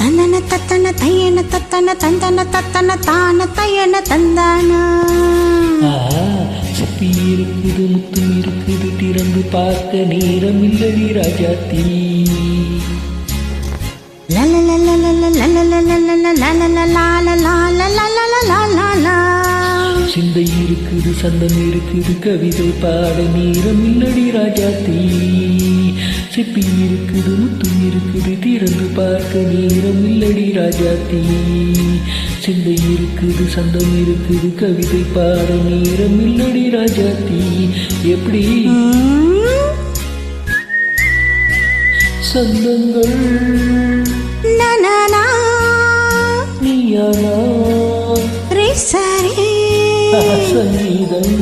தந்தன தத்தன தையன தத்தன தந்தன தத்தன தான தையன தந்தானா. சிப்பி இருக்குது முத்து இருக்குது திறந்து பார்க்க நேரம் இல்லடி ராஜாத்தி. சிந்தை இருக்குது சந்தம் இருக்குது கவிதை பாட நேரம் இல்லடி ராஜாத்தி. சிப்பி இருக்குது முத்து இருக்குது திறந்து பார்க்க நேரம் இல்லடி ராஜாத்தி. சிந்தை இருக்குது சந்தம் இருக்குது கவிதை பாட நேரம் இல்லடி ராஜாத்தி. எப்படி சந்தங்கள் நீயானா சரி சங்கீதம்